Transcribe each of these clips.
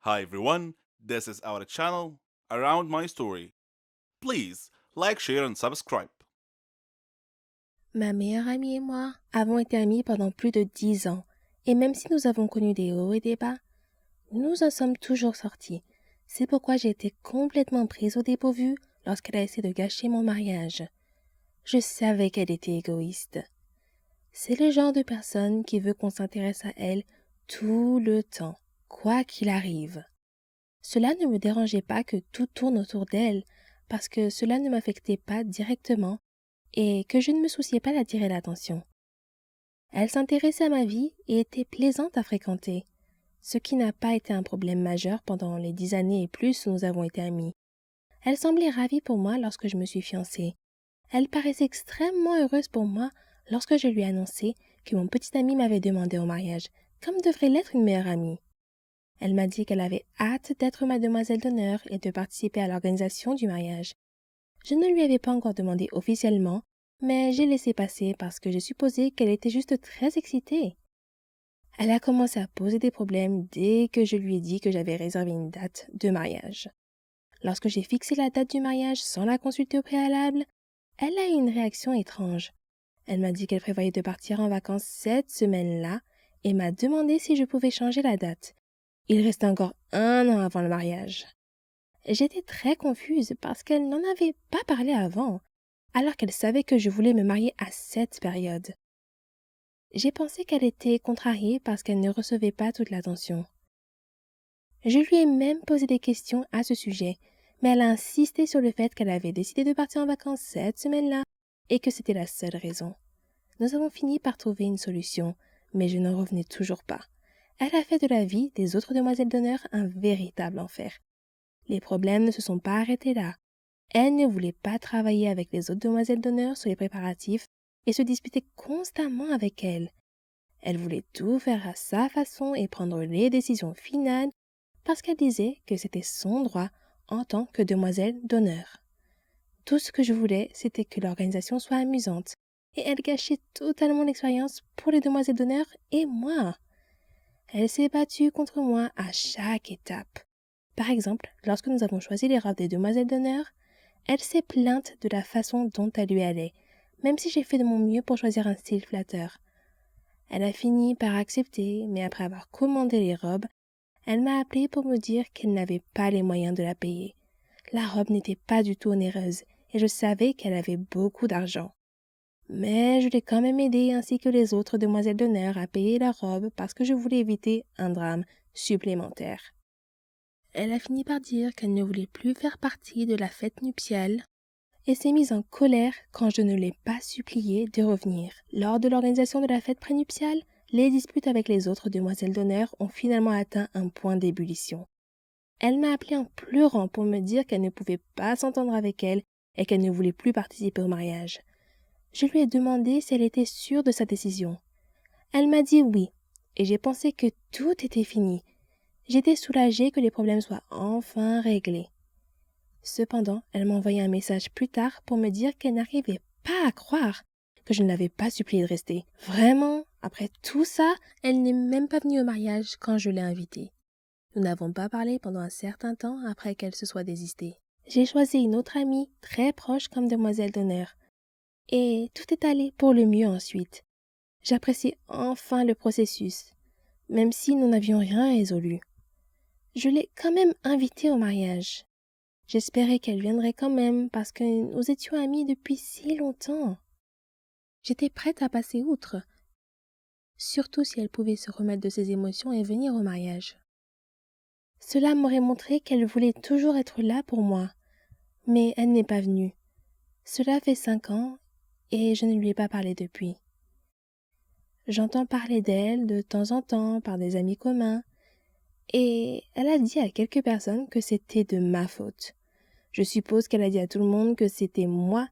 Hi everyone, this is our channel Around My Story. Please like, share and subscribe. Ma meilleure amie et moi avons été amies pendant plus de 10 ans, et même si nous avons connu des hauts et des bas, nous en sommes toujours sortis. C'est pourquoi j'ai été complètement prise au dépourvu lorsqu'elle a essayé de gâcher mon mariage. Je savais qu'elle était égoïste. C'est le genre de personne qui veut qu'on s'intéresse à elle tout le temps, quoi qu'il arrive. Cela ne me dérangeait pas que tout tourne autour d'elle, parce que cela ne m'affectait pas directement et que je ne me souciais pas d'attirer l'attention. Elle s'intéressait à ma vie et était plaisante à fréquenter, ce qui n'a pas été un problème majeur pendant les 10 années et plus où nous avons été amis. Elle semblait ravie pour moi lorsque je me suis fiancée. Elle paraissait extrêmement heureuse pour moi lorsque je lui ai annoncé que mon petit ami m'avait demandé au mariage, comme devrait l'être une meilleure amie. Elle m'a dit qu'elle avait hâte d'être ma demoiselle d'honneur et de participer à l'organisation du mariage. Je ne lui avais pas encore demandé officiellement, mais j'ai laissé passer parce que je supposais qu'elle était juste très excitée. Elle a commencé à poser des problèmes dès que je lui ai dit que j'avais réservé une date de mariage. Lorsque j'ai fixé la date du mariage sans la consulter au préalable, elle a eu une réaction étrange. Elle m'a dit qu'elle prévoyait de partir en vacances cette semaine-là et m'a demandé si je pouvais changer la date. Il restait encore un an avant le mariage. J'étais très confuse parce qu'elle n'en avait pas parlé avant, alors qu'elle savait que je voulais me marier à cette période. J'ai pensé qu'elle était contrariée parce qu'elle ne recevait pas toute l'attention. Je lui ai même posé des questions à ce sujet, mais elle a insisté sur le fait qu'elle avait décidé de partir en vacances cette semaine-là et que c'était la seule raison. Nous avons fini par trouver une solution, mais je n'en revenais toujours pas. Elle a fait de la vie des autres demoiselles d'honneur un véritable enfer. Les problèmes ne se sont pas arrêtés là. Elle ne voulait pas travailler avec les autres demoiselles d'honneur sur les préparatifs et se disputait constamment avec elles. Elle voulait tout faire à sa façon et prendre les décisions finales parce qu'elle disait que c'était son droit en tant que demoiselle d'honneur. Tout ce que je voulais, c'était que l'organisation soit amusante, et elle gâchait totalement l'expérience pour les demoiselles d'honneur et moi. Elle s'est battue contre moi à chaque étape. Par exemple, lorsque nous avons choisi les robes des demoiselles d'honneur, elle s'est plainte de la façon dont elle lui allait, même si j'ai fait de mon mieux pour choisir un style flatteur. Elle a fini par accepter, mais après avoir commandé les robes, elle m'a appelé pour me dire qu'elle n'avait pas les moyens de la payer. La robe n'était pas du tout onéreuse et je savais qu'elle avait beaucoup d'argent. Mais je l'ai quand même aidée ainsi que les autres demoiselles d'honneur à payer la robe parce que je voulais éviter un drame supplémentaire. Elle a fini par dire qu'elle ne voulait plus faire partie de la fête nuptiale et s'est mise en colère quand je ne l'ai pas suppliée de revenir. Lors de l'organisation de la fête prénuptiale, les disputes avec les autres demoiselles d'honneur ont finalement atteint un point d'ébullition. Elle m'a appelé en pleurant pour me dire qu'elle ne pouvait pas s'entendre avec elle et qu'elle ne voulait plus participer au mariage. Je lui ai demandé si elle était sûre de sa décision. Elle m'a dit oui, et j'ai pensé que tout était fini. J'étais soulagée que les problèmes soient enfin réglés. Cependant, elle m'a envoyé un message plus tard pour me dire qu'elle n'arrivait pas à croire que je ne l'avais pas suppliée de rester. Vraiment, après tout ça, elle n'est même pas venue au mariage quand je l'ai invitée. Nous n'avons pas parlé pendant un certain temps après qu'elle se soit désistée. J'ai choisi une autre amie très proche comme demoiselle d'honneur. Et tout est allé pour le mieux ensuite. J'apprécie enfin le processus, même si nous n'avions rien résolu. Je l'ai quand même invitée au mariage. J'espérais qu'elle viendrait quand même parce que nous étions amis depuis si longtemps. J'étais prête à passer outre, surtout si elle pouvait se remettre de ses émotions et venir au mariage. Cela m'aurait montré qu'elle voulait toujours être là pour moi, mais elle n'est pas venue. Cela fait 5 ans et je ne lui ai pas parlé depuis. J'entends parler d'elle de temps en temps par des amis communs, et elle a dit à quelques personnes que c'était de ma faute. Je suppose qu'elle a dit à tout le monde que c'était moi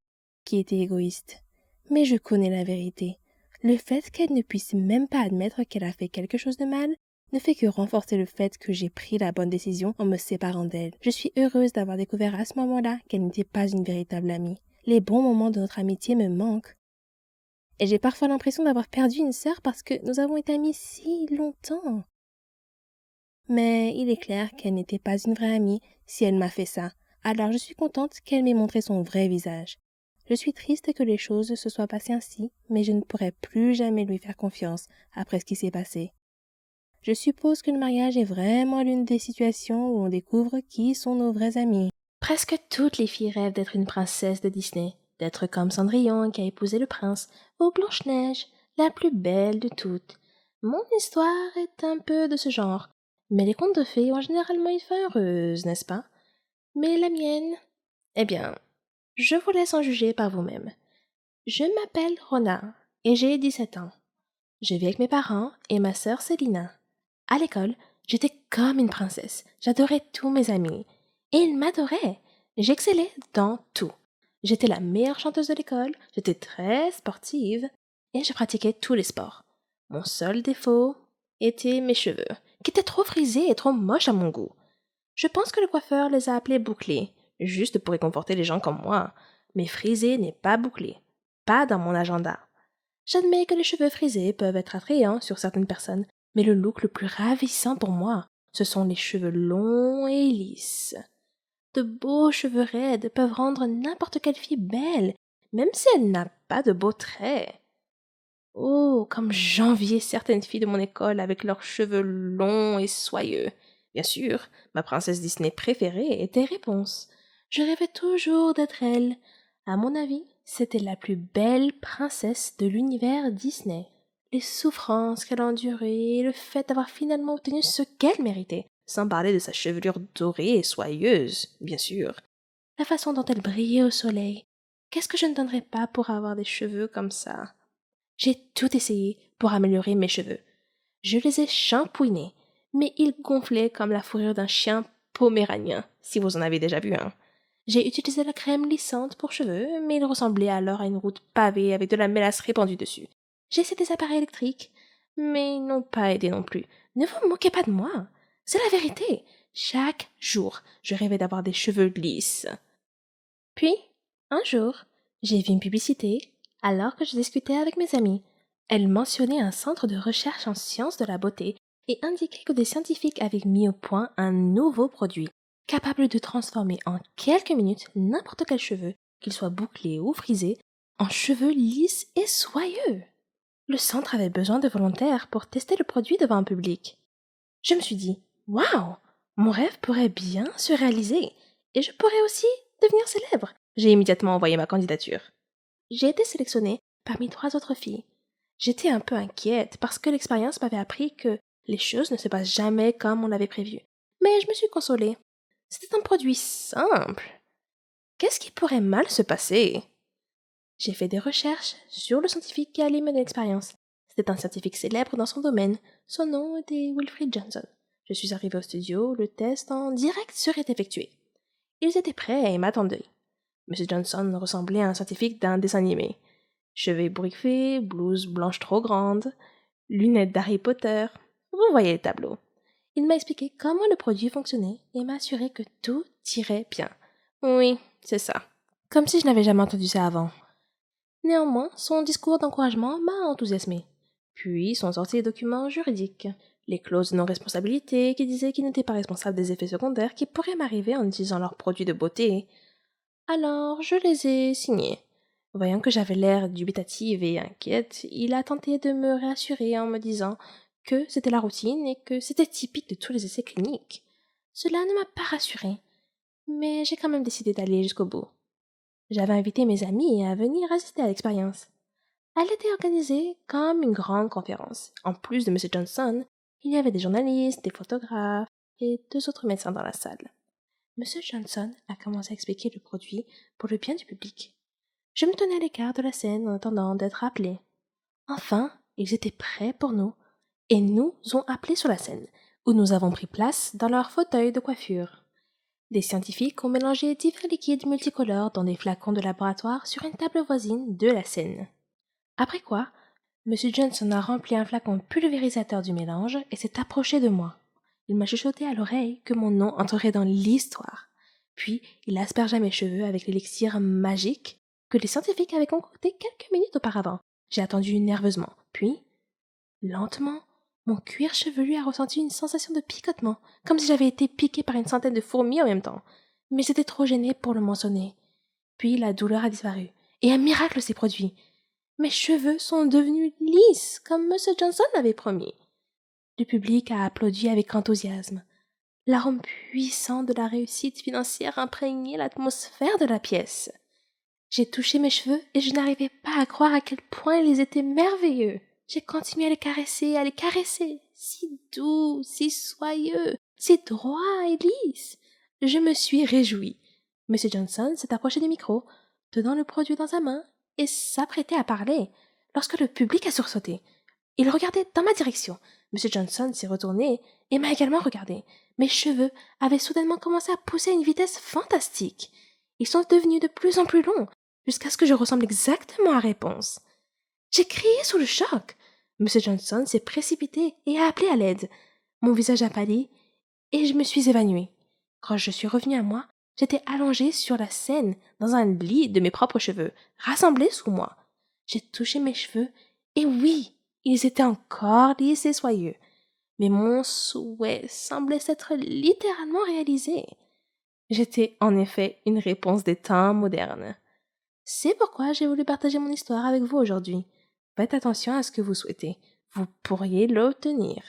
qui étais égoïste. Mais je connais la vérité. Le fait qu'elle ne puisse même pas admettre qu'elle a fait quelque chose de mal ne fait que renforcer le fait que j'ai pris la bonne décision en me séparant d'elle. Je suis heureuse d'avoir découvert à ce moment-là qu'elle n'était pas une véritable amie. Les bons moments de notre amitié me manquent. Et j'ai parfois l'impression d'avoir perdu une sœur parce que nous avons été amis si longtemps. Mais il est clair qu'elle n'était pas une vraie amie si elle m'a fait ça. Alors je suis contente qu'elle m'ait montré son vrai visage. Je suis triste que les choses se soient passées ainsi, mais je ne pourrai plus jamais lui faire confiance après ce qui s'est passé. Je suppose que le mariage est vraiment l'une des situations où on découvre qui sont nos vrais amis. Presque toutes les filles rêvent d'être une princesse de Disney, d'être comme Cendrillon qui a épousé le prince, ou Blanche-Neige, la plus belle de toutes. Mon histoire est un peu de ce genre, mais les contes de fées ont généralement une fin heureuse, n'est-ce pas? Mais la mienne... Eh bien, je vous laisse en juger par vous-même. Je m'appelle Rona, et j'ai 17 ans. Je vis avec mes parents et ma sœur Célina. À l'école, j'étais comme une princesse. J'adorais tous mes amis. Et ils m'adoraient. J'excellais dans tout. J'étais la meilleure chanteuse de l'école, j'étais très sportive et je pratiquais tous les sports. Mon seul défaut était mes cheveux, qui étaient trop frisés et trop moches à mon goût. Je pense que le coiffeur les a appelés bouclés, juste pour réconforter les gens comme moi. Mais frisé n'est pas bouclé. Pas dans mon agenda. J'admets que les cheveux frisés peuvent être attrayants sur certaines personnes, mais le look le plus ravissant pour moi, ce sont les cheveux longs et lisses. De beaux cheveux raides peuvent rendre n'importe quelle fille belle, même si elle n'a pas de beaux traits. Oh, comme j'enviais certaines filles de mon école avec leurs cheveux longs et soyeux. Bien sûr, ma princesse Disney préférée était Réponse. Je rêvais toujours d'être elle. À mon avis, c'était la plus belle princesse de l'univers Disney. Les souffrances qu'elle a endurées et le fait d'avoir finalement obtenu ce qu'elle méritait, sans parler de sa chevelure dorée et soyeuse, bien sûr. La façon dont elle brillait au soleil. Qu'est-ce que je ne donnerais pas pour avoir des cheveux comme ça? J'ai tout essayé pour améliorer mes cheveux. Je les ai shampouinés, mais ils gonflaient comme la fourrure d'un chien poméranien, si vous en avez déjà vu un. J'ai utilisé la crème lissante pour cheveux, mais ils ressemblaient alors à une route pavée avec de la mélasse répandue dessus. J'ai essayé des appareils électriques, mais ils n'ont pas aidé non plus. Ne vous moquez pas de moi. C'est la vérité. Chaque jour, je rêvais d'avoir des cheveux lisses. Puis, un jour, j'ai vu une publicité alors que je discutais avec mes amis. Elle mentionnait un centre de recherche en sciences de la beauté et indiquait que des scientifiques avaient mis au point un nouveau produit, capable de transformer en quelques minutes n'importe quel cheveu, qu'il soit bouclé ou frisé, en cheveux lisses et soyeux. Le centre avait besoin de volontaires pour tester le produit devant un public. Je me suis dit, waouh, mon rêve pourrait bien se réaliser et je pourrais aussi devenir célèbre. J'ai immédiatement envoyé ma candidature. J'ai été sélectionnée parmi 3 autres filles. J'étais un peu inquiète parce que l'expérience m'avait appris que les choses ne se passent jamais comme on l'avait prévu. Mais je me suis consolée. C'était un produit simple. Qu'est-ce qui pourrait mal se passer? J'ai fait des recherches sur le scientifique qui allait mener l'expérience. C'était un scientifique célèbre dans son domaine. Son nom était Wilfrid Johnson. Je suis arrivée au studio, le test en direct serait effectué. Ils étaient prêts et m'attendaient. M. Johnson ressemblait à un scientifique d'un dessin animé. Cheveux ébouriffés, blouse blanche trop grande, lunettes d'Harry Potter. Vous voyez le tableau. Il m'a expliqué comment le produit fonctionnait et m'a assuré que tout irait bien. Oui, c'est ça. Comme si je n'avais jamais entendu ça avant. Néanmoins, son discours d'encouragement m'a enthousiasmé. Puis sont sortis les documents juridiques, les clauses de non-responsabilité qui disaient qu'ils n'étaient pas responsables des effets secondaires qui pourraient m'arriver en utilisant leurs produits de beauté. Alors, je les ai signés. Voyant que j'avais l'air dubitative et inquiète, il a tenté de me réassurer en me disant que c'était la routine et que c'était typique de tous les essais cliniques. Cela ne m'a pas rassurée, mais j'ai quand même décidé d'aller jusqu'au bout. J'avais invité mes amis à venir assister à l'expérience. Elle était organisée comme une grande conférence. En plus de M. Johnson, il y avait des journalistes, des photographes et 2 autres médecins dans la salle. M. Johnson a commencé à expliquer le produit pour le bien du public. Je me tenais à l'écart de la scène en attendant d'être appelé. Enfin, ils étaient prêts pour nous et nous ont appelés sur la scène, où nous avons pris place dans leur fauteuil de coiffure. Des scientifiques ont mélangé divers liquides multicolores dans des flacons de laboratoire sur une table voisine de la scène. Après quoi, M. Johnson a rempli un flacon pulvérisateur du mélange et s'est approché de moi. Il m'a chuchoté à l'oreille que mon nom entrerait dans l'histoire. Puis, il aspergea mes cheveux avec l'élixir magique que les scientifiques avaient concocté quelques minutes auparavant. J'ai attendu nerveusement. Puis, lentement, Mon cuir chevelu a ressenti une sensation de picotement, comme si j'avais été piquée par une centaine de fourmis en même temps. Mais j'étais trop gênée pour le mentionner. Puis la douleur a disparu, et un miracle s'est produit. Mes cheveux sont devenus lisses, comme M. Johnson l'avait promis. Le public a applaudi avec enthousiasme. L'arôme puissant de la réussite financière imprégnait l'atmosphère de la pièce. J'ai touché mes cheveux et je n'arrivais pas à croire à quel point ils étaient merveilleux. J'ai continué à les caresser, si doux, si soyeux, si droits et lisses. Je me suis réjouie. M. Johnson s'est approché du micro, tenant le produit dans sa main, et s'apprêtait à parler, lorsque le public a sursauté. Il regardait dans ma direction. M. Johnson s'est retourné et m'a également regardé. Mes cheveux avaient soudainement commencé à pousser à une vitesse fantastique. Ils sont devenus de plus en plus longs, jusqu'à ce que je ressemble exactement à Réponse. J'ai crié sous le choc. M. Johnson s'est précipité et a appelé à l'aide. Mon visage a pâli et je me suis évanouie. Quand je suis revenue à moi, j'étais allongée sur la scène dans un lit de mes propres cheveux, rassemblés sous moi. J'ai touché mes cheveux et oui, ils étaient encore lisses et soyeux. Mais mon souhait semblait s'être littéralement réalisé. J'étais en effet une réponse des temps modernes. C'est pourquoi j'ai voulu partager mon histoire avec vous aujourd'hui. Faites attention à ce que vous souhaitez. Vous pourriez l'obtenir.